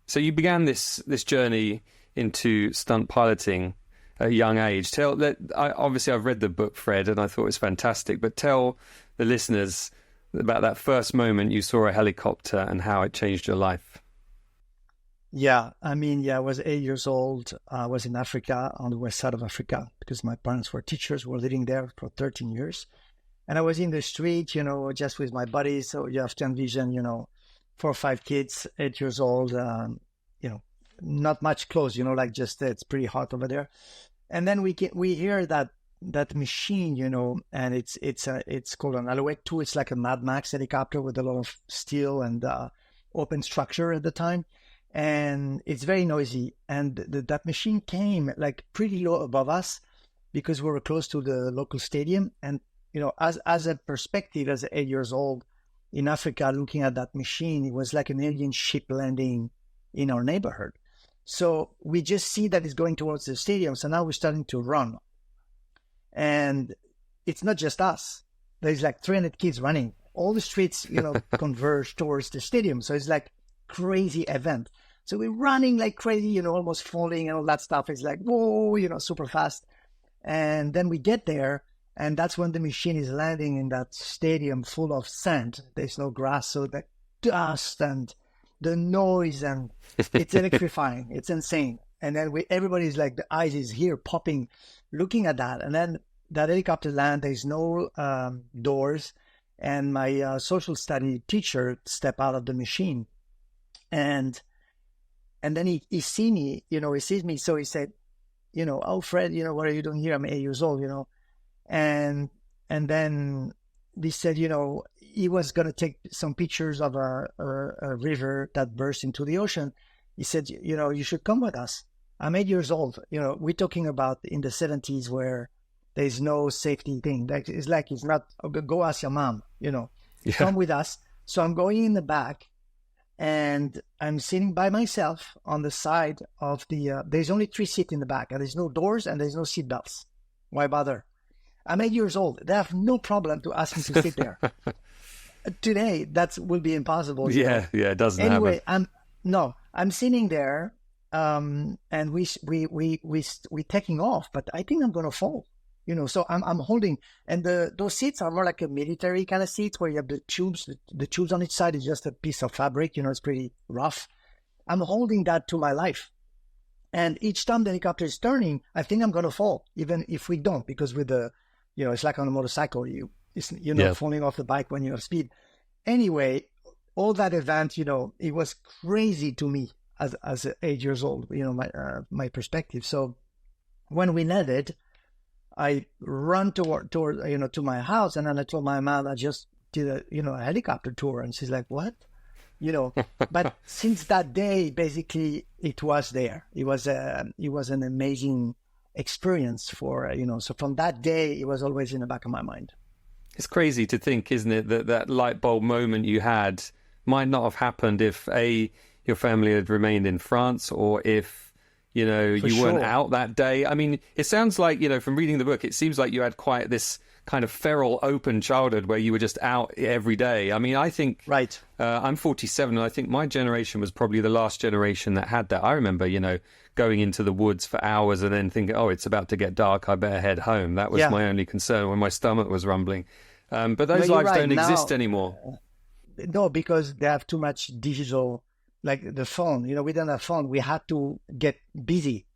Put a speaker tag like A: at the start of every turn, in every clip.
A: So you began this journey into stunt piloting at a young age. Obviously I've read the book, Fred, and I thought it was fantastic, but tell the listeners about that first moment you saw a helicopter and how it changed your life.
B: Yeah, I mean, I was 8 years old. I was in Africa, on the west side of Africa, because my parents were teachers, were living there for 13 years. And I was in the street, just with my buddies. So you have to envision, 4 or 5 kids, 8 years old, not much clothes, like just it's pretty hot over there. And then we hear that machine, and it's called an Alouette 2. It's like a Mad Max helicopter with a lot of steel and open structure at the time. And it's very noisy. And that machine came like pretty low above us because we were close to the local stadium. And, as a perspective, as 8 years old in Africa, looking at that machine, it was like an alien ship landing in our neighborhood. So we just see that it's going towards the stadium. So now we're starting to run. And it's not just us. There's like 300 kids running. All the streets, converge towards the stadium. So it's like crazy event. So we're running like crazy, almost falling and all that stuff. It's like, whoa, super fast. And then we get there, and that's when the machine is landing in that stadium full of sand. There's no grass, so the dust and the noise, and it's electrifying. It's insane. And then everybody's like, the eyes is here popping, looking at that. And then that helicopter land, there's no doors. And my social study teacher stepped out of the machine. And then he see me, he sees me. So he said, oh, Fred, what are you doing here? I'm 8 years old, And then he said, he was going to take some pictures of a river that burst into the ocean. He said, you should come with us. I'm 8 years old. We're talking about in the 70s where there's no safety thing. It's not, go ask your mom, come with us. So I'm going in the back. And I'm sitting by myself on the side of there's only 3 seats in the back, and there's no doors and there's no seat belts. Why bother? I'm 8 years old. They have no problem to ask me to sit there. Today, that will be impossible.
A: Yeah, it doesn't happen.
B: Anyway, I'm sitting there, and we taking off, but I think I'm going to fall. So I'm holding, and those seats are more like a military kind of seats where you have the tubes. The tubes on each side is just a piece of fabric. It's pretty rough. I'm holding that to my life. And each time the helicopter is turning, I think I'm going to fall, even if we don't, because with the, it's like on a motorcycle, you're not falling off the bike when you have speed. Anyway, all that event, it was crazy to me as 8 years old, my perspective. So when we landed, I run toward to my house, and then I told my mom I just did a helicopter tour, and she's like, "What?" But since that day, basically, it was there. It was an amazing experience for So from that day, it was always in the back of my mind.
A: It's crazy to think, isn't it, that light bulb moment you had might not have happened if your family had remained in France, or if you weren't out that day. I mean, it sounds like, from reading the book, it seems like you had quite this kind of feral, open childhood where you were just out every day. I mean, I think...
B: Right.
A: I'm 47, and I think my generation was probably the last generation that had that. I remember, going into the woods for hours and then thinking, oh, it's about to get dark, I better head home. That was my only concern when my stomach was rumbling. But those lives don't exist anymore.
B: No, because they have too much digital... Like the phone, we don't have phone. We had to get busy,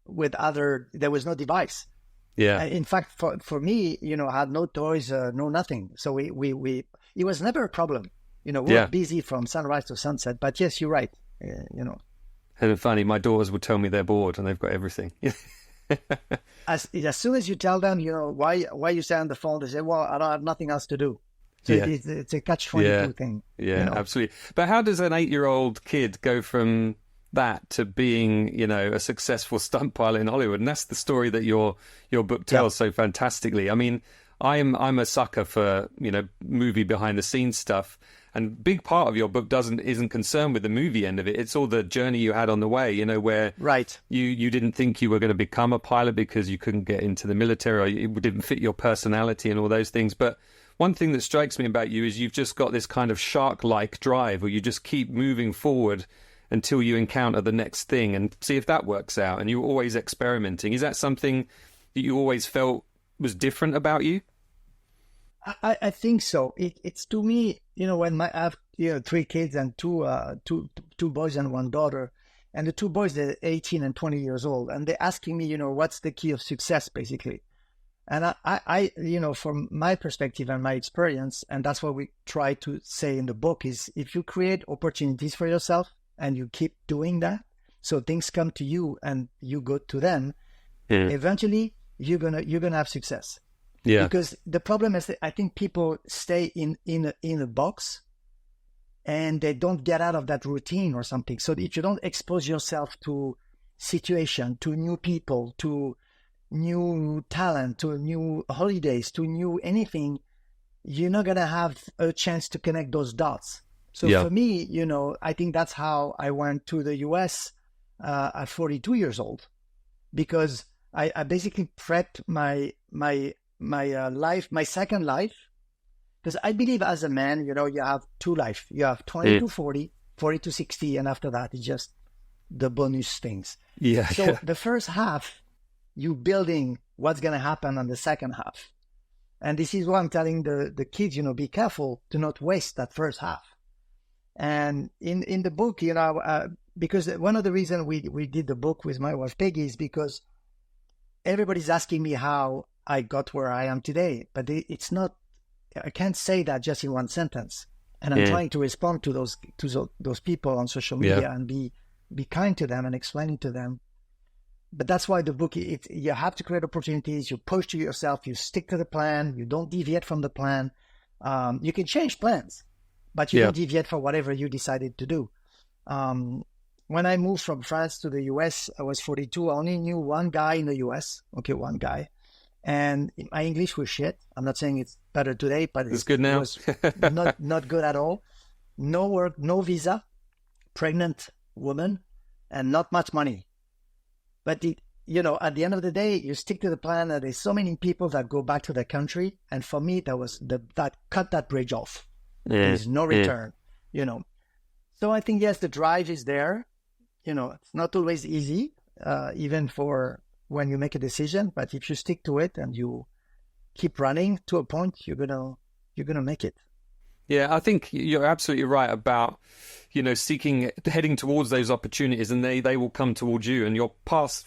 B: with there was no device.
A: Yeah.
B: In fact, for me, I had no toys, no nothing. So it was never a problem. We were busy from sunrise to sunset. But yes, you're right. And
A: it's funny, my daughters would tell me they're bored and they've got everything.
B: As soon as you tell them, why you stay on the phone, they say, well, I don't have nothing else to do. So it's a catch-22 thing.
A: Yeah, absolutely. But how does an 8-year-old kid go from that to being, a successful stunt pilot in Hollywood? And that's the story that your book tells so fantastically. I mean, I'm a sucker for, movie behind-the-scenes stuff. And big part of your book isn't concerned with the movie end of it. It's all the journey you had on the way, where you didn't think you were going to become a pilot because you couldn't get into the military, or it didn't fit your personality and all those things. But one thing that strikes me about you is you've just got this kind of shark-like drive, where you just keep moving forward until you encounter the next thing and see if that works out. And you're always experimenting. Is that something that you always felt was different about you?
B: I think so. It's to me, when I have 3 kids and two boys and one daughter, and the two boys, they're 18 and 20 years old, and they're asking me, what's the key of success, basically. And I from my perspective and my experience, and that's what we try to say in the book, is if you create opportunities for yourself and you keep doing that, so things come to you and you go to them, eventually you're gonna have success.
A: Yeah.
B: Because the problem is that I think people stay in a box and they don't get out of that routine or something. So if you don't expose yourself to situation, to new people, to new talent, to new holidays, to new anything, you're not going to have a chance to connect those dots. So for me, I think that's how I went to the US at 42 years old, because I basically prepped my life, my second life, because I believe as a man, you have two lives. You have 20 to 40, 40 to 60, and after that, it's just the bonus things.
A: Yeah.
B: So the first half, you building what's going to happen on the second half. And this is why I'm telling the kids, be careful to not waste that first half. And in the book, because one of the reasons we did the book with my wife Peggy is because everybody's asking me how I got where I am today, but it's not, I can't say that just in one sentence. And I'm trying to respond to those people on social media and be kind to them and explaining to them. But that's why the book, you have to create opportunities, you push to yourself, you stick to the plan, you don't deviate from the plan. You can change plans, but you don't deviate from whatever you decided to do. When I moved from France to the US, I was 42. I only knew one guy in the US. Okay, one guy. And my English was shit. I'm not saying it's better today, but
A: it's good now.
B: It was not good at all. No work, no visa, pregnant woman, and not much money. But at the end of the day, you stick to the plan. And there's so many people that go back to their country, and for me, that cut that bridge off. There's no return. So I think yes, the drive is there. It's not always easy, even for when you make a decision. But if you stick to it and you keep running to a point, you're gonna make it.
A: Yeah, I think you're absolutely right about heading towards those opportunities, and they will come towards you, and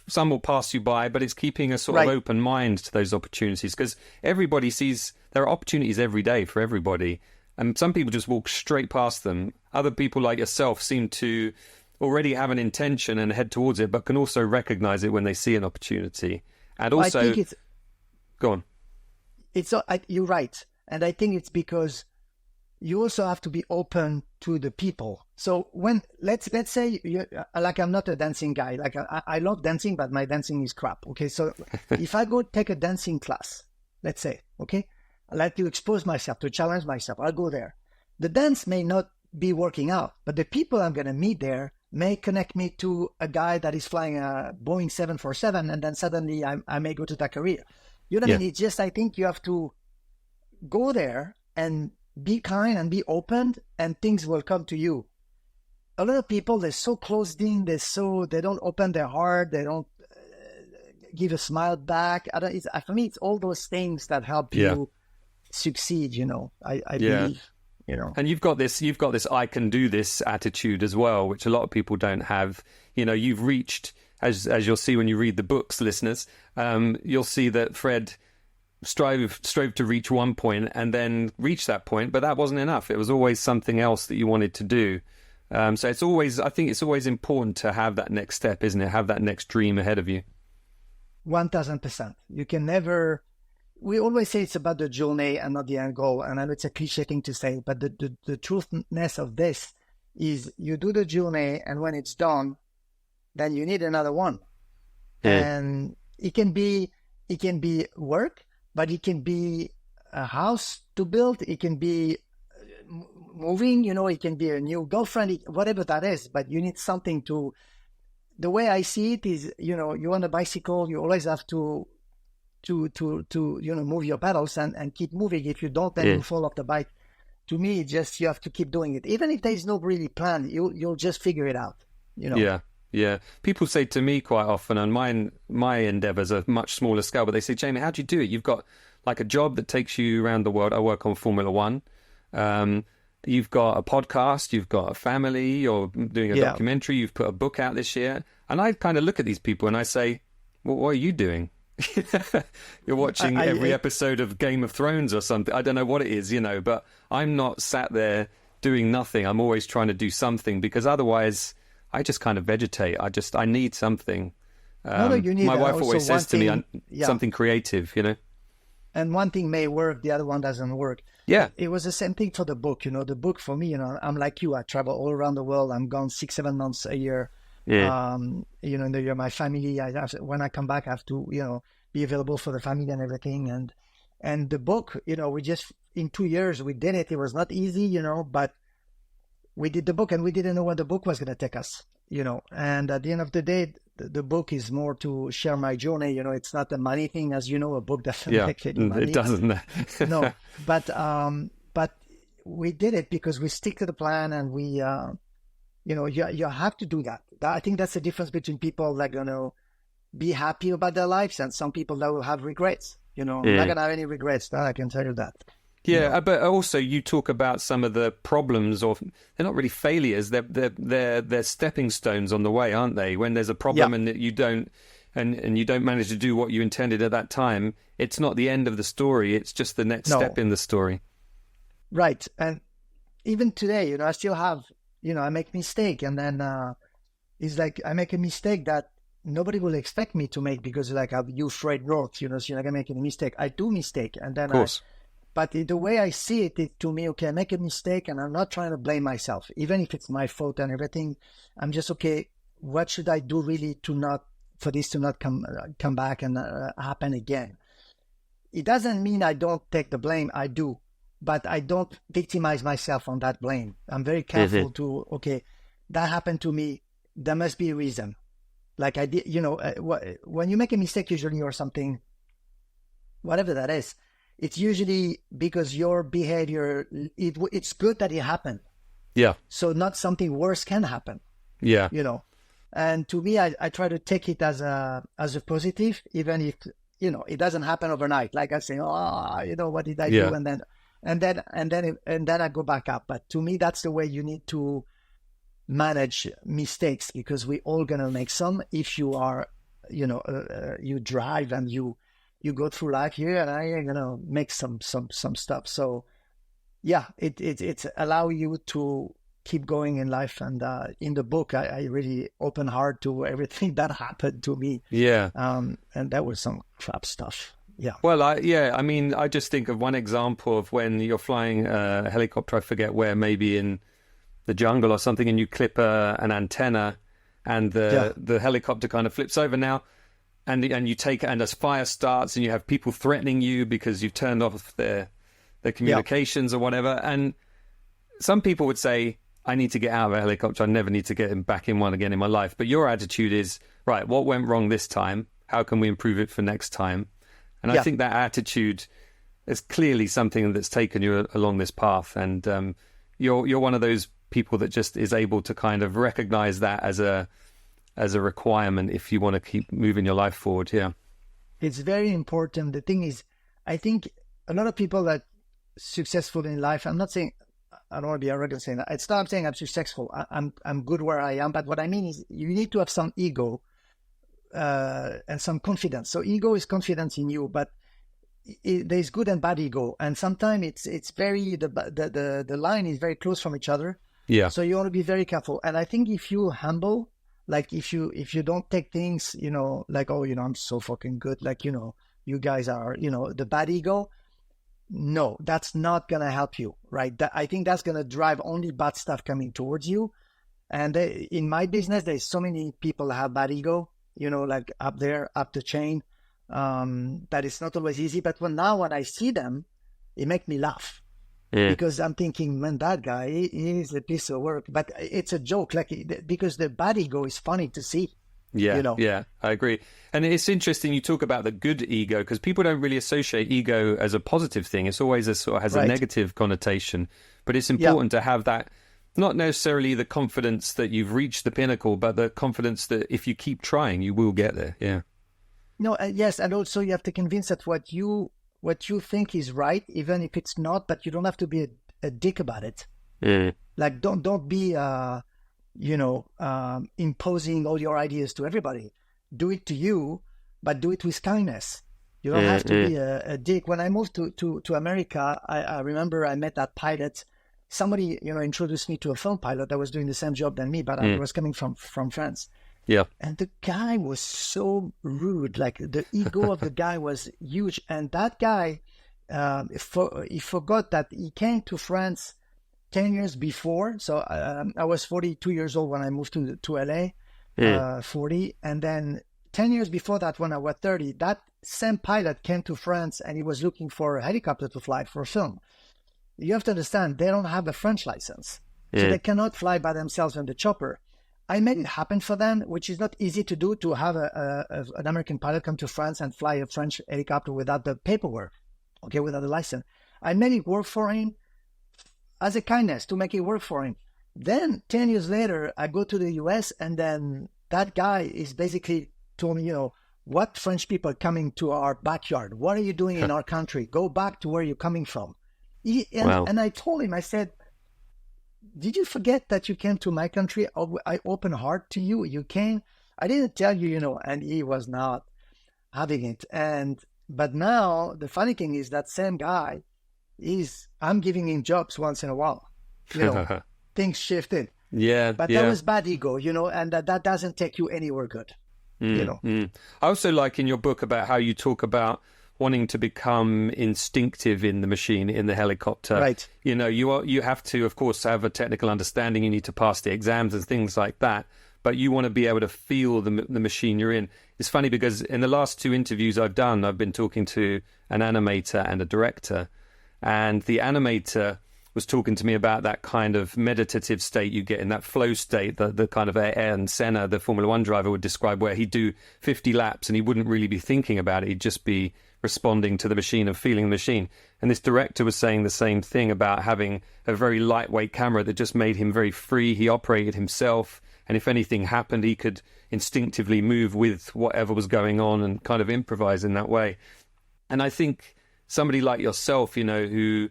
A: some will pass you by, but it's keeping a sort of open mind to those opportunities, because everybody sees there are opportunities every day for everybody, and some people just walk straight past them. Other people like yourself seem to already have an intention and head towards it, but can also recognize it when they see an opportunity. And also,
B: I think it's,
A: go on.
B: You're right, and I think it's because you also have to be open to the people. So let's say I'm not a dancing guy. Like I love dancing, but my dancing is crap. Okay, so if I go take a dancing class, let's say, okay, I like to expose myself, to challenge myself. I'll go there. The dance may not be working out, but the people I'm going to meet there may connect me to a guy that is flying a Boeing 747, and then suddenly I may go to that career. You know what I mean? It's just, I think you have to go there and be kind and be open, and things will come to you. A lot of people, they're so closed in, they don't open their heart, they don't give a smile back. For me, it's all those things that help you succeed. I believe.
A: And you've got this I can do this attitude as well, which a lot of people don't have. You've reached, as you'll see when you read the books, listeners, you'll see that Fred strove to reach one point and then reach that point, but that wasn't enough. It was always something else that you wanted to do. So I think it's always important to have that next step, isn't it? Have that next dream ahead of you.
B: 1000%. You can never. We always say it's about the journey and not the end goal. And I know it's a cliche thing to say, but the truthness of this is you do the journey, and when it's done, then you need another one. And it can be work, but it can be a house to build. It can be moving, it can be a new girlfriend, whatever that is, but you need something to. The way I see it is, you're on a bicycle, you always have to to move your pedals and keep moving. If you don't, then
A: Yeah.
B: you fall off the bike. To me, just you have to keep doing it, even if there is no really plan. You'll just figure it out.
A: Yeah, yeah. People say to me quite often, and my endeavors are much smaller scale, but they say, Jamie, how do you do it? You've got like a job that takes you around the world. I work on Formula One. You've got a podcast, you've got a family, you're doing a documentary, you've put a book out this year. And I kind of look at these people and I say, well, what are you doing? You're watching every episode of Game of Thrones or something. I don't know what it is, but I'm not sat there doing nothing. I'm always trying to do something, because otherwise I just kind of vegetate. I need something.
B: No, you need
A: my wife
B: also
A: always says to me, something creative,
B: And one thing may work, the other one doesn't work.
A: Yeah.
B: It was the same thing for the book. The book for me, I'm like you. I travel all around the world. I'm gone 6-7 months a year.
A: Yeah.
B: In the year, my family, when I come back, I have to, be available for the family and everything. And the book, we just, in 2 years, we did it. It was not easy, but we did the book, and we didn't know where the book was going to take us, and at the end of the day, the book is more to share my journey. It's not a money thing, as you know. A book doesn't make any money.
A: It doesn't.
B: No, but we did it because we stick to the plan, and we, you have to do that. I think that's the difference between people that be happy about their lives and some people that will have regrets. I'm not gonna have any regrets. That I can tell you that.
A: Yeah, but also you talk about some of the problems, or they're not really failures. They're stepping stones on the way, aren't they? When there's a problem and that you don't, and you don't manage to do what you intended at that time, it's not the end of the story. It's just the next step in the story.
B: Right, and even today, I still have, I make mistake, and then it's like I make a mistake that nobody will expect me to make, because like I've used Fred Roth, so you're not gonna make any mistake. I do mistake, and then
A: of course.
B: But the way I see it, to me, okay, I make a mistake, and I'm not trying to blame myself, even if it's my fault and everything. I'm just, okay, what should I do really for this to not come back and happen again? It doesn't mean I don't take the blame. I do, but I don't victimize myself on that blame. I'm very careful to, okay, that happened to me. There must be a reason. Like I did, when you make a mistake, usually or something, whatever that is, it's usually because your behavior, it's good that it happened.
A: Yeah.
B: So not something worse can happen.
A: Yeah.
B: And to me, I try to take it as a positive, even if, it doesn't happen overnight. Like I say, what did I do? And then I go back up. But to me, that's the way you need to manage mistakes, because we all going to make some. If you are, you drive and you go through life here, and I'm gonna make some stuff. So yeah, it's allow you to keep going in life. And in the book, I really open heart to everything that happened to me.
A: Yeah.
B: And that was some crap stuff. Yeah.
A: Well, I just think of one example of when you're flying a helicopter, I forget where, maybe in the jungle or something, and you clip an antenna, and the helicopter kind of flips over now. And you take it, and as fire starts, and you have people threatening you because you've turned off their communications or whatever. And some people would say, I need to get out of a helicopter. I never need to get back in one again in my life. But your attitude is, right, what went wrong this time? How can we improve it for next time? And I think that attitude is clearly something that's taken you along this path. And you're one of those people that just is able to kind of recognize that as a requirement if you want to keep moving your life forward. Yeah.
B: It's very important. The thing is, I think a lot of people that successful in life, I don't want to be arrogant saying that. It's not I'm saying I'm successful. I'm good where I am. But what I mean is you need to have some ego and some confidence. So ego is confidence in you, but there's good and bad ego. And sometimes it's very, the line is very close from each other.
A: Yeah.
B: So you want to be very careful. And I think if you humble, like if you don't take things, like, I'm so fucking good. Like, you guys are, the bad ego. No, that's not going to help you, right? I think that's going to drive only bad stuff coming towards you. And in my business, there's so many people that have bad ego, like up there, up the chain, that it's not always easy. But when I see them, it makes me laugh. Yeah. Because I'm thinking, man, that guy, he is a piece of work. But it's a joke, like, because the bad ego is funny to see.
A: Yeah,
B: you know.
A: yeah, I agree. And it's interesting you talk about the good ego because people don't really associate ego as a positive thing. It's always a sort of has a
B: Right.
A: negative connotation. But it's
B: Yeah.
A: important to have that, not necessarily the confidence that you've reached the pinnacle, but the confidence that if you keep trying, you will get there. Yeah.
B: No, yes, and also you have to convince that what you think is right, even if it's not, but you don't have to be a dick about it.
A: Mm,
B: Like don't be imposing all your ideas to everybody. Do it to you, but do it with kindness. You don't have to
A: mm,
B: be a dick. When I moved to America, I remember I met that pilot. Somebody, introduced me to a film pilot that was doing the same job than me, but I
A: mm.
B: was coming from France.
A: Yeah.
B: And the guy was so rude. Like the ego of the guy was huge. And that guy, he forgot that he came to France 10 years before. So I was 42 years old when I moved to LA,
A: Mm.
B: 40. And then 10 years before that, when I was 30, that same pilot came to France and he was looking for a helicopter to fly for a film. You have to understand, they don't have a French license. So
A: Mm.
B: they cannot fly by themselves on the chopper. I made it happen for them, which is not easy to do, to have an American pilot come to France and fly a French helicopter without the paperwork, okay, without the license. I made it work for him as a kindness to make it work for him. Then 10 years later, I go to the US and then that guy is basically told me, what French people coming to our backyard? What are you doing in our country? Go back to where you're coming from.
A: Wow.
B: And I told him, I said, did you forget that you came to my country? I open heart to you. You came. I didn't tell you, and he was not having it. But now the funny thing is that same guy I'm giving him jobs once in a while. Things shifted.
A: Yeah,
B: But that
A: yeah.
B: was bad ego, and that doesn't take you anywhere good,
A: Mm, mm. I also like in your book about how you talk about wanting to become instinctive in the machine, in the helicopter.
B: Right.
A: You have to, of course, have a technical understanding. You need to pass the exams and things like that. But you want to be able to feel the machine you're in. It's funny because in the last two interviews I've done, I've been talking to an animator and a director. And the animator was talking to me about that kind of meditative state you get in that flow state, the kind of Ayrton Senna, the Formula One driver, would describe, where he'd do 50 laps and he wouldn't really be thinking about it. He'd just be responding to the machine and feeling the machine. And this director was saying the same thing about having a very lightweight camera that just made him very free. He operated himself. And if anything happened, he could instinctively move with whatever was going on and kind of improvise in that way. And I think somebody like yourself, who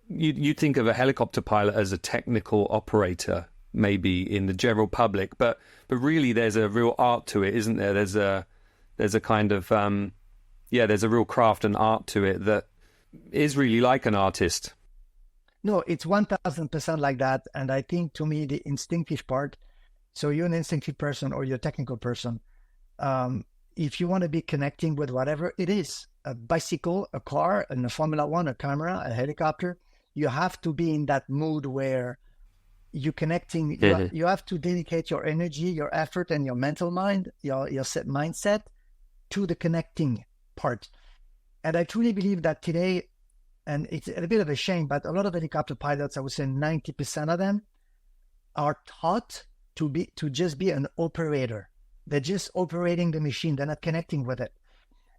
A: you think of a helicopter pilot as a technical operator, maybe in the general public, but really there's a real art to it, isn't there? There's a kind of there's a real craft and art to it that is really like an artist.
B: No, it's 1000% like that. And I think, to me, the instinctive part, so you're an instinctive person or you're a technical person, if you want to be connecting with whatever it is, a bicycle, a car, and a Formula One, a camera, a helicopter, you have to be in that mood where you're connecting. You have to dedicate your energy, your effort, and your mental mind, your set mindset to the connecting part. And I truly believe that today, and it's a bit of a shame, but a lot of helicopter pilots, I would say 90% of them, are taught to just be an operator. They're just operating the machine. They're not connecting with it.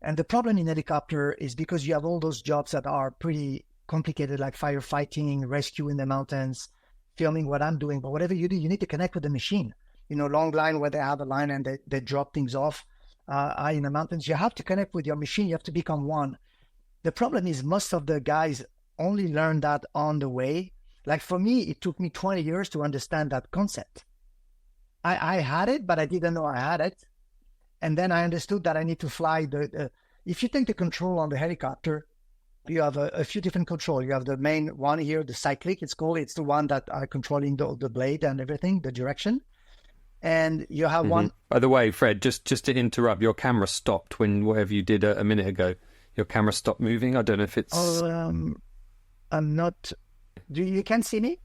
B: And the problem in helicopter is because you have all those jobs that are pretty complicated, like firefighting, rescue in the mountains, filming what I'm doing. But whatever you do, you need to connect with the machine. Long line where they have a line and they drop things off in the mountains. You have to connect with your machine. You have to become one. The problem is most of the guys only learn that on the way. Like for me, it took me 20 years to understand that concept. I had it, but I didn't know I had it. And then I understood that I need to fly if you take the control on the helicopter, you have a few different control. You have the main one here, the cyclic, it's called. It's the one that are controlling the blade and everything, the direction. And you have one.
A: By the way, Fred, just to interrupt, your camera stopped when whatever you did a minute ago. Your camera stopped moving. I don't know if it's.
B: I'm not. You can see me?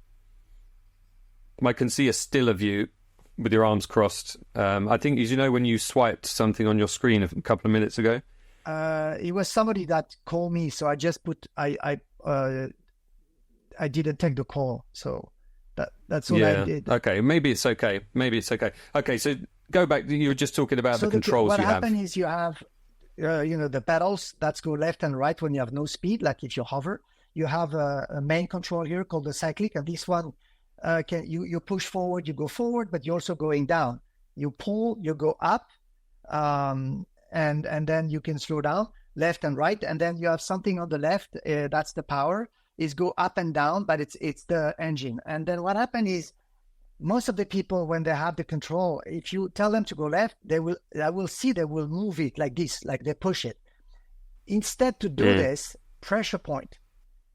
A: I can see a still of you with your arms crossed. I think, as you know, when you swiped something on your screen a couple of minutes ago.
B: It was somebody that called me, so I just put I didn't take the call, so that's what I did.
A: Okay, maybe it's okay. Okay, so go back. You were just talking about the controls
B: what
A: you have.
B: happens is you have, the pedals that go left and right when you have no speed, like if you hover. You have a main control here called the cyclic, and this one you push forward, you go forward, but you're also going down. You pull, you go up, and then you can slow down left and right, and then you have something on the left. That's the power. Is go up and down, but it's the engine. And then what happens is most of the people, when they have the control, if you tell them to go left, they will move it like this, like they push it. Instead to do this, pressure point.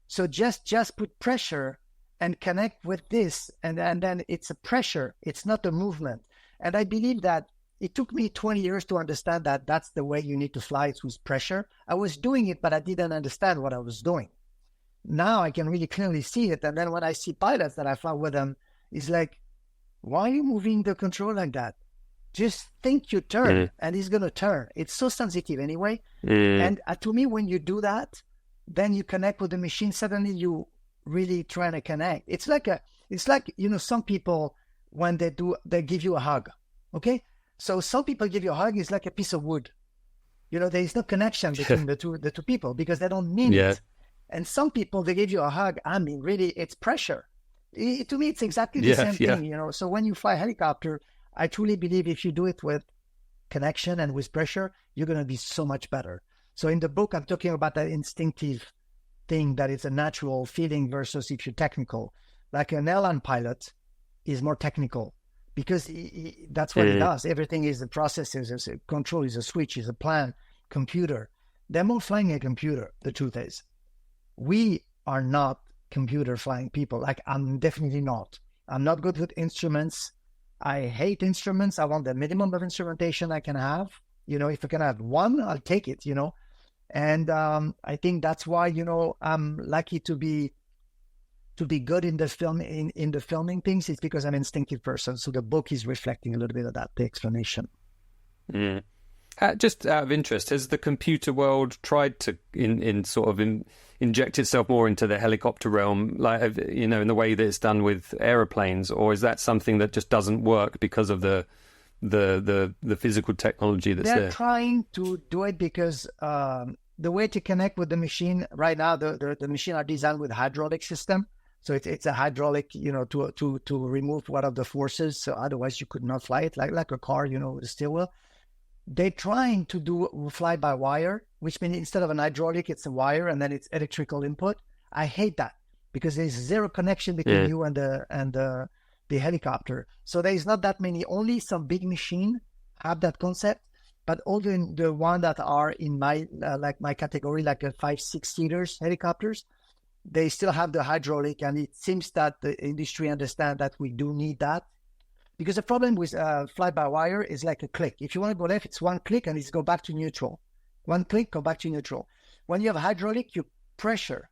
B: So just put pressure and connect with this, and then it's a pressure. It's not a movement. And I believe that it took me 20 years to understand that that's the way you need to fly. It's with pressure. I was doing it, but I didn't understand what I was doing. Now I can really clearly see it. And then when I see pilots that I fly with them, it's like, why are you moving the control like that? Just think you turn, and it's going to turn. It's so sensitive anyway. And to me, when you do that, then you connect with the machine. Suddenly you really trying to connect. It's like some people, when they give you a hug. Okay. So some people give you a hug, it's like a piece of wood. There is no connection between the two people because they don't mean it. And some people, they give you a hug. I mean, really, it's pressure. To me, it's exactly the same thing, So when you fly a helicopter, I truly believe if you do it with connection and with pressure, you're going to be so much better. So in the book, I'm talking about that instinctive thing that is a natural feeling versus if you're technical. Like an airline pilot is more technical because that's what he does. Everything is the processes, is a control, is a switch, is a plan, computer. They're more flying a computer, the truth is. We are not computer flying people. Like, I'm definitely not. I'm not good with instruments. I hate instruments. I want the minimum of instrumentation I can have. If I can have one, I'll take it, And I think that's why, I'm lucky to be good in the film, in the filming things. It's because I'm an instinctive person. So the book is reflecting a little bit of that, the explanation.
A: Just out of interest, has the computer world tried to inject itself more into the helicopter realm, like, in the way that it's done with aeroplanes, or is that something that just doesn't work because of the physical technology that's there?
B: They're trying to do it because the way to connect with the machine right now, the machine are designed with hydraulic system. So it's a hydraulic, to remove one of the forces. So otherwise you could not fly it like a car, with a steering wheel. They're trying to do fly by wire, which means instead of an hydraulic, it's a wire and then it's electrical input. I hate that because there's zero connection between you and the helicopter. So there is not that many. Only some big machine have that concept, but all the one that are in my my category, like a 5-6 seaters helicopters, they still have the hydraulic, and it seems that the industry understand that we do need that. Because the problem with fly-by-wire is like a click. If you want to go left, it's one click and it's go back to neutral. One click, go back to neutral. When you have hydraulic, you pressure.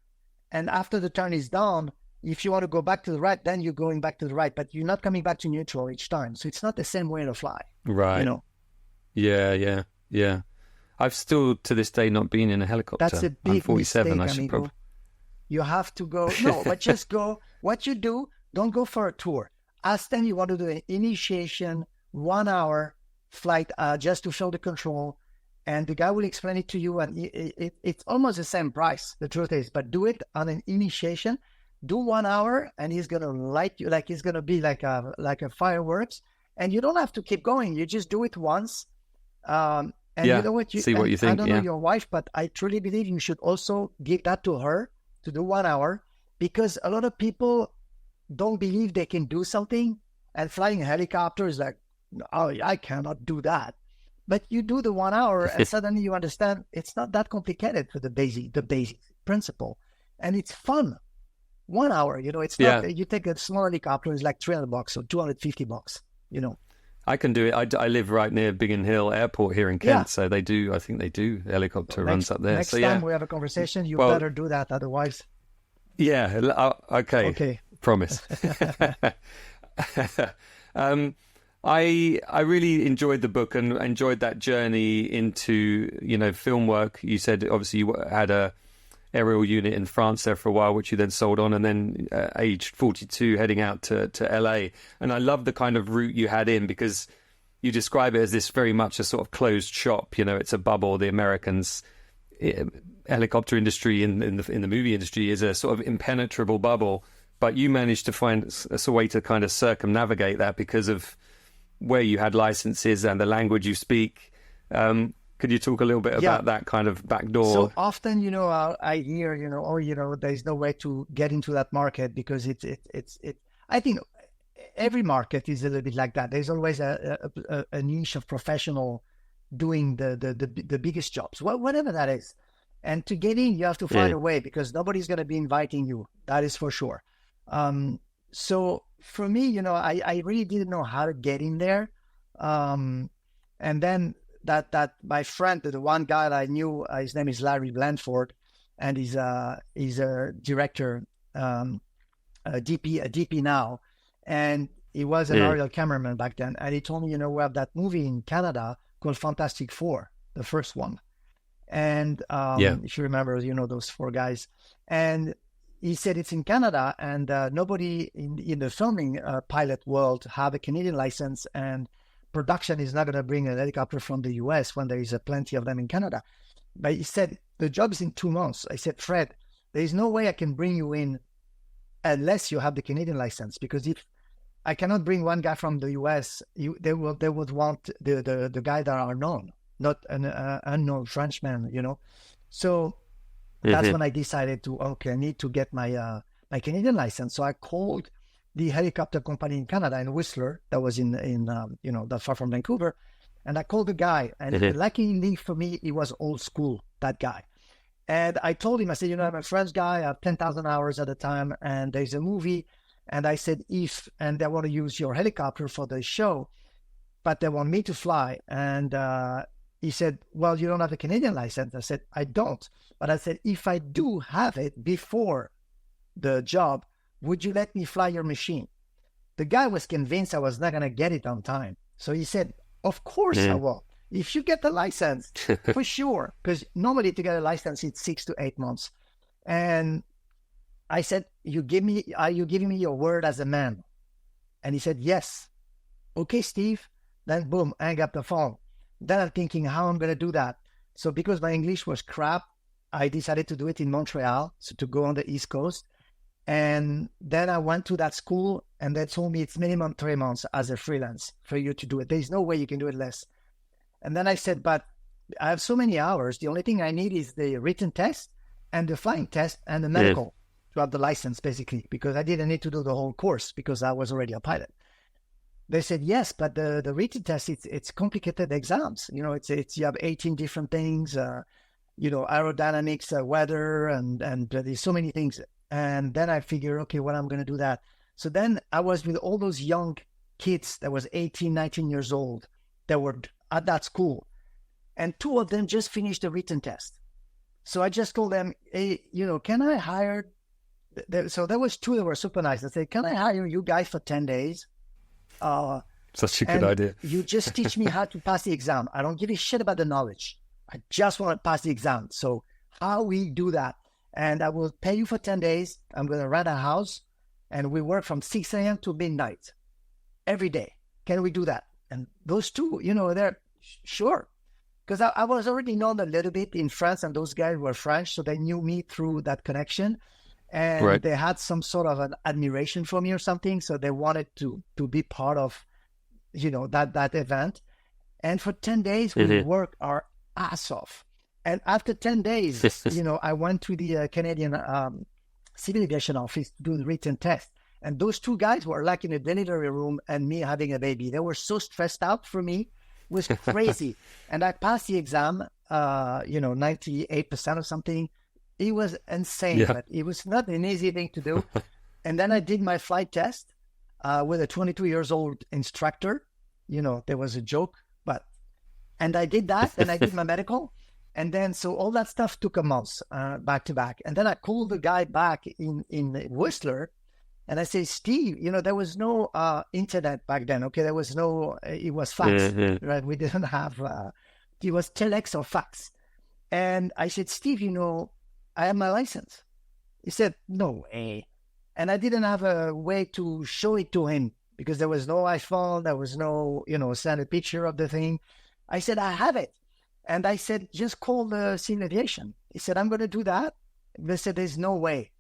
B: And after the turn is done, if you want to go back to the right, then you're going back to the right. But you're not coming back to neutral each time. So it's not the same way to fly.
A: Right. Yeah. I've still, to this day, not been in a helicopter.
B: That's a big
A: I'm 47.
B: mistake,
A: I should probably...
B: You have to go. No, but just go. What you do, don't go for a tour. Ask them you want to do an initiation, 1 hour flight just to show the control, and the guy will explain it to you, and it's almost the same price, the truth is, but do it on an initiation, do 1 hour, and he's going to light you, like it's going to be like a fireworks, and you don't have to keep going, you just do it once, and you know what,
A: see what you think.
B: I don't know your wife, but I truly believe you should also give that to her to do 1 hour, because a lot of people don't believe they can do something, and flying a helicopter is like, oh, I cannot do that. But you do the 1 hour and suddenly you understand it's not that complicated for the basic principle. And it's fun. 1 hour, it's not, you take a small helicopter, it's like $300 or $250,
A: I can do it. I live right near Biggin Hill Airport here in Kent, so I think they do helicopter runs up there.
B: Next time we have a conversation, you better do that, otherwise.
A: Yeah, okay. Promise. I really enjoyed the book and enjoyed that journey into, film work. You said obviously you had a aerial unit in France there for a while, which you then sold on, and then aged 42 heading out to LA. And I love the kind of route you had in, because you describe it as this very much a sort of closed shop. You know, it's a bubble. The Americans, helicopter industry in the movie industry is a sort of impenetrable bubble. But you managed to find a way to kind of circumnavigate that because of where you had licenses and the language you speak. Could you talk a little bit about that kind of backdoor?
B: So often, you know, I hear, you know, oh, you know, there's no way to get into that market because I think every market is a little bit like that. There's always a niche of professional doing the biggest jobs, whatever that is. And to get in, you have to find a way because nobody's going to be inviting you. That is for sure. So for me, you know, I really didn't know how to get in there. And then that my friend, the one guy that I knew, his name is Larry Blandford, and he's a director, a DP now, and he was an aerial cameraman back then. And he told me, you know, we have that movie in Canada called Fantastic Four, the first one, and if you remember, you know, those four guys, and he said it's in Canada, and nobody in the filming pilot world have a Canadian license, and production is not going to bring a helicopter from the US when there is plenty of them in Canada. But he said, the job is in 2 months. I said, Fred, there is no way I can bring you in unless you have the Canadian license, because if I cannot bring one guy from the US, they would want the guy that are known, not an unknown Frenchman, you know. So that's when I decided I need to get my Canadian license. So I called the helicopter company in Canada, in Whistler, that was in you know, that far from Vancouver. And I called the guy, and luckily for me, he was old school, that guy. And I told him, I said, you know, I'm a French guy, I have 10,000 hours at the time, and there's a movie. And I said, and they want to use your helicopter for the show, but they want me to fly. And he said, well, you don't have a Canadian license. I said, I don't. But I said, if I do have it before the job, would you let me fly your machine? The guy was convinced I was not going to get it on time. So he said, of course I will. If you get the license, for sure. Because normally to get a license, it's 6 to 8 months. And I said, are you giving me your word as a man? And he said, yes. Okay, Steve. Then boom, hang up the phone. Then I'm thinking how I'm going to do that. So because my English was crap, I decided to do it in Montreal, so to go on the East Coast. And then I went to that school, and they told me it's minimum 3 months as a freelance for you to do it. There's no way you can do it less. And then I said, but I have so many hours. The only thing I need is the written test and the flying test and the medical to have the license, basically, because I didn't need to do the whole course because I was already a pilot. They said, yes, but the written test, it's complicated exams. You know, it's you have 18 different things, you know, aerodynamics, weather, and there's so many things. And then I figured, okay, well, I'm going to do that. So then I was with all those young kids that was 18, 19 years old that were at that school. And 2 of them just finished the written test. So I just told them, hey, you know, can I hire... So there was 2 that were super nice. I said, can I hire you guys for 10 days?
A: Such a good idea.
B: You just teach me how to pass the exam. I don't give a shit about the knowledge. I just want to pass the exam. So how we do that? And I will pay you for 10 days. I'm going to rent a house, and we work from 6 a.m. to midnight every day. Can we do that? And those 2, you know, they're sure. Because I was already known a little bit in France, and those guys were French, so they knew me through that connection. And they had some sort of an admiration for me or something. So they wanted to be part of, you know, that event. And for 10 days, we worked our ass off. And after 10 days, you know, I went to the Canadian Civil Aviation Office to do the written test. And those 2 guys were like in a delivery room and me having a baby. They were so stressed out for me. It was crazy. And I passed the exam, you know, 98% or something. It was insane, but it was not an easy thing to do. And then I did my flight test with a 22 years old instructor. You know, there was a joke, and I did that. Then I did my medical. And then, so all that stuff took a month back to back. And then I called the guy back in Whistler, and I said, Steve, you know, there was no internet back then. Okay. There was no, it was fax, right? We didn't have, it was telex or fax. And I said, Steve, you know, I have my license. He said, no way. And I didn't have a way to show it to him because there was no iPhone, there was no, send a picture of the thing. I said, I have it. And I said, just call the civil aviation. He said, I'm going to do that. They said, there's no way.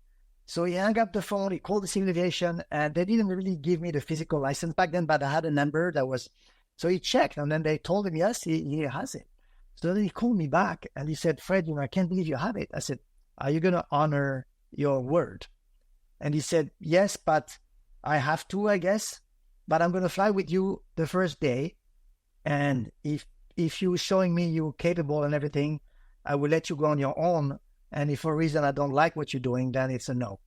B: So he hung up the phone, he called the civil aviation, and they didn't really give me the physical license back then, but I had a number that was, so he checked, and then they told him, yes, he has it. So then he called me back, and he said, Fred, I can't believe you have it. I said, are you going to honor your word? And he said, yes, but I have to, I guess, but I'm going to fly with you the first day, and if you're showing me you're capable and everything, I will let you go on your own. And if for a reason I don't like what you're doing, then it's a no.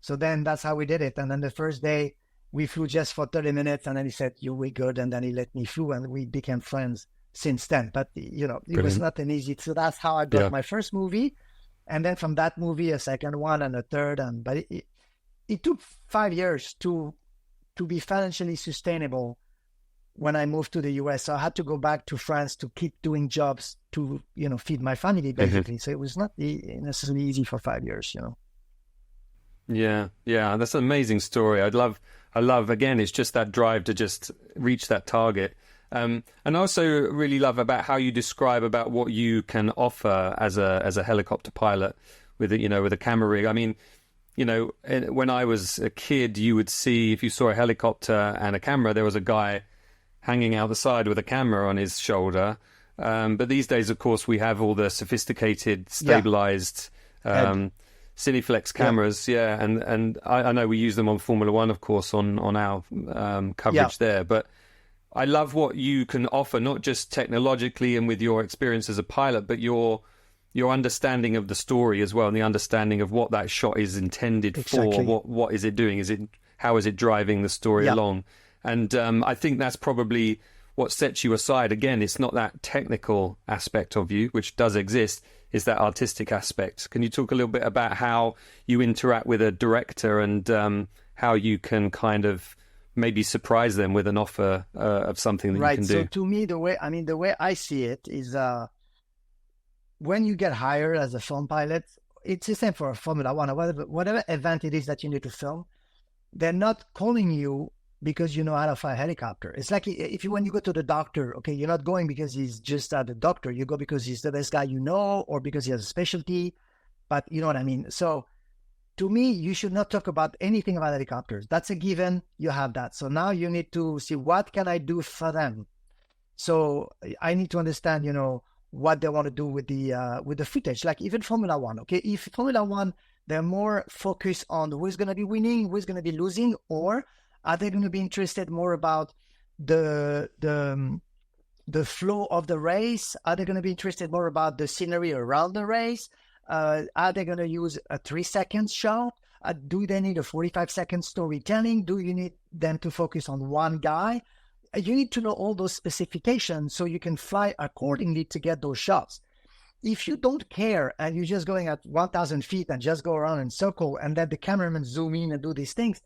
B: So then that's how we did it. And then the first day we flew just for 30 minutes, and then he said, we good. And then he let me flew, and we became friends since then. But, it was nothing easy. So that's how I got my first movie. And then from that movie, a second one and a third. But it took 5 years to be financially sustainable when I moved to the US. So I had to go back to France to keep doing jobs to, feed my family, basically. Mm-hmm. So it was not necessarily easy for 5 years,
A: Yeah, that's an amazing story. I love, again, it's just that drive to just reach that target. And I also really love about how you describe about what you can offer as a helicopter pilot with a camera rig. I mean, when I was a kid, you would see, if you saw a helicopter and a camera, there was a guy hanging out the side with a camera on his shoulder. But these days, of course, we have all the sophisticated, stabilized Cineflex cameras. Yeah. And I know we use them on Formula One, of course, on our coverage there. But I love what you can offer, not just technologically and with your experience as a pilot, but your understanding of the story as well, and the understanding of what that shot is intended for. What is it doing? How is it driving the story along? And I think that's probably what sets you aside. Again, it's not that technical aspect of you, which does exist, it's that artistic aspect. Can you talk a little bit about how you interact with a director and how you can kind of maybe surprise them with an offer of something that you can do?
B: So to me, the way I see it is when you get hired as a film pilot, it's the same for Formula One or whatever event it is that you need to film. They're not calling you because you know how to fly a helicopter. It's like when you go to the doctor, okay, you're not going because he's just the doctor. You go because he's the best guy you know, or because he has a specialty. But you know what I mean? So to me, you should not talk about anything about helicopters. That's a given. You have that. So now you need to see, what can I do for them? So I need to understand, what they want to do with the footage. Like even Formula One, okay? If Formula One, they're more focused on who's going to be winning, who's going to be losing, or are they going to be interested more about the flow of the race? Are they going to be interested more about the scenery around the race? Are they going to use a 3-second shot? Do they need a 45-second storytelling? Do you need them to focus on one guy? You need to know all those specifications so you can fly accordingly to get those shots. If you don't care and you're just going at 1,000 feet and just go around in circle and let the cameraman zoom in and do these things,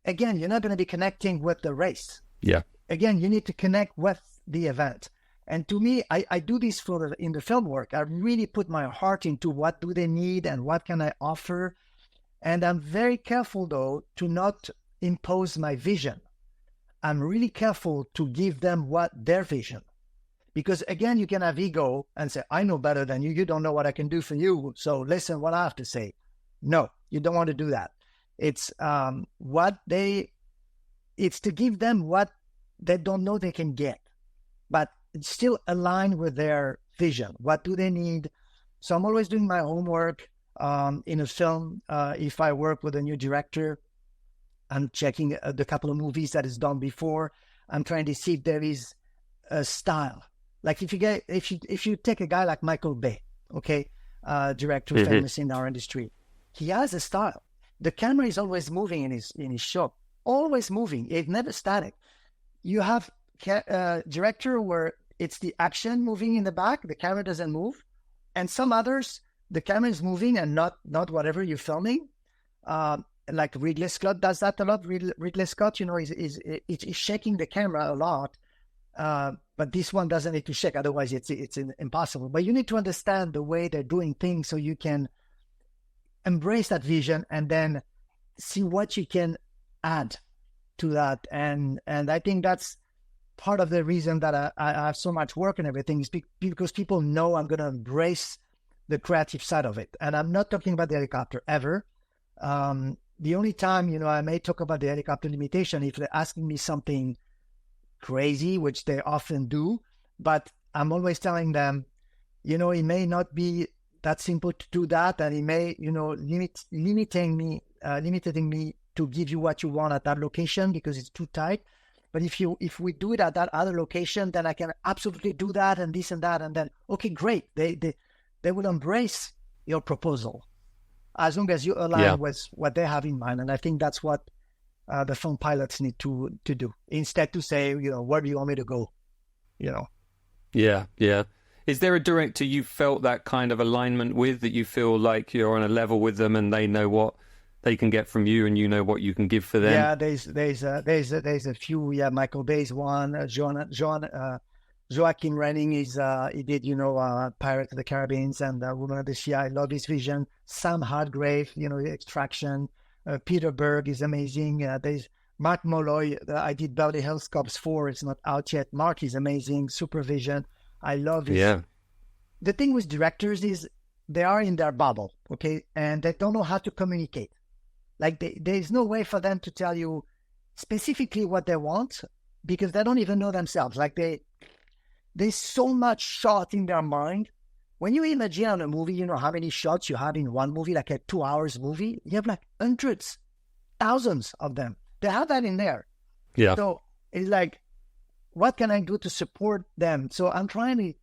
B: again, you're not going to be connecting with the race.
A: Yeah.
B: Again, you need to connect with the event. And to me, I do this in the film work. I really put my heart into what do they need and what can I offer. And I'm very careful, though, to not impose my vision. I'm really careful to give them their vision. Because again, you can have ego and say, I know better than you. You don't know what I can do for you. So listen what I have to say. No, you don't want to do that. It's it's to give them what they don't know they can get, but it's still aligned with their vision. What do they need? So I'm always doing my homework in a film. If I work with a new director, I'm checking the couple of movies that is done before. I'm trying to see if there is a style. Like if you take a guy like Michael Bay, okay, director famous in our industry, he has a style. The camera is always moving in his shot, always moving. It's never static. You have director where it's the action moving in the back, the camera doesn't move, and some others the camera is moving and not whatever you're filming. Like Ridley Scott does that a lot. Ridley Scott, is shaking the camera a lot, but this one doesn't need to shake. Otherwise, it's impossible. But you need to understand the way they're doing things so you can embrace that vision and then see what you can add to that. And I think that's part of the reason that I have so much work and everything is because people know I'm going to embrace the creative side of it. And I'm not talking about the helicopter ever. The only time, you know, I may talk about the helicopter limitation if they're asking me something crazy, which they often do, but I'm always telling them, you know, it may not be that simple to do that, and it may, you know, limiting me to give you what you want at that location because it's too tight. But if we do it at that other location, then I can absolutely do that and this and that, and then okay, great. They will embrace your proposal as long as you align with what they have in mind. And I think that's what the film pilots need to do, instead to say, you know, where do you want me to go? You know.
A: Yeah, yeah. Is there a director you felt that kind of alignment with, that you feel like you're on a level with them and they know what they can get from you and you know what you can give for them?
B: Yeah, there's a few. Yeah, Michael Bay's one. Joaquin Renning is he did, you know, Pirates of the Caribbean and Woman of the Sea. I love his vision. Sam Hargrave, you know, Extraction. Peter Berg is amazing. There's Mark Molloy. I did Beverly Hills Cops 4. It's not out yet. Mark is amazing. Supervision. I love his.
A: Yeah.
B: The thing with directors is they are in their bubble, okay, and they don't know how to communicate. Like there's no way for them to tell you specifically what they want because they don't even know themselves. Like there's so much shot in their mind. When you imagine on a movie, you know how many shots you have in one movie, like a 2 hours movie. You have like hundreds, thousands of them. They have that in there.
A: Yeah.
B: So it's like, what can I do to support them? So I'm trying to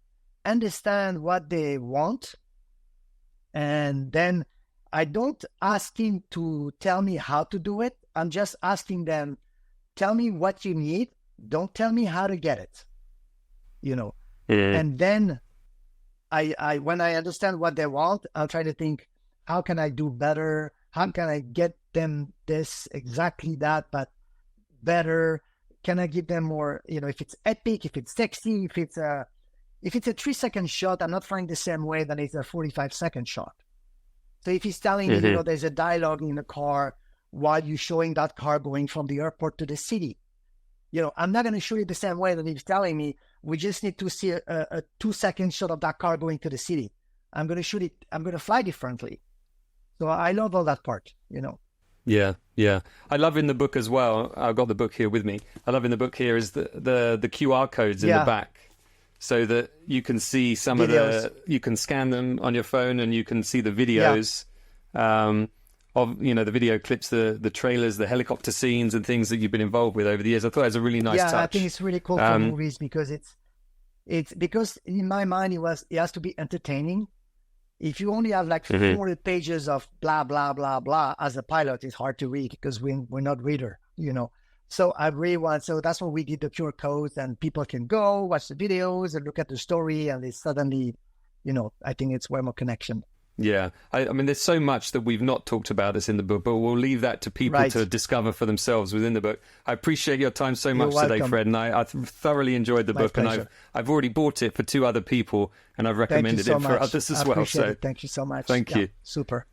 B: understand what they want. And then I don't ask him to tell me how to do it. I'm just asking them, tell me what you need. Don't tell me how to get it. You know, and then I when I understand what they want, I'll try to think, how can I do better? How can I get them this, exactly that, but better? Can I give them more, you know, if it's epic, if it's sexy, if it's a 3-second shot, I'm not flying the same way than it's a 45-second shot. So if he's telling me, you know, there's a dialogue in the car while you're showing that car going from the airport to the city, you know, I'm not going to shoot it the same way that he's telling me, we just need to see a 2-second shot of that car going to the city. I'm going to shoot it. I'm going to fly differently. So I love all that part, you know.
A: Yeah, yeah. I love in the book as well. I've got the book here with me. I love in the book here is the QR codes in the back, so that you can see some videos. You can scan them on your phone and you can see the videos of, you know, the video clips, the trailers, the helicopter scenes and things that you've been involved with over the years. I thought it was a really nice touch.
B: I think it's really cool for movies because it's because in my mind it has to be entertaining. If you only have like 400 pages of blah, blah, blah, blah, as a pilot, it's hard to read because we're not reader, you know. So I really want, so that's why we did the QR codes, and people can go watch the videos and look at the story, and it's suddenly, you know, I think it's way more connection.
A: Yeah. I mean, there's so much that we've not talked about that's in the book, but we'll leave that to people to discover for themselves within the book. I appreciate your time so much today, Fred, and I thoroughly enjoyed the book, pleasure. And I've already bought it for 2 other people, and I've recommended it for others as well.
B: So thank you so much.
A: Thank you.
B: Super.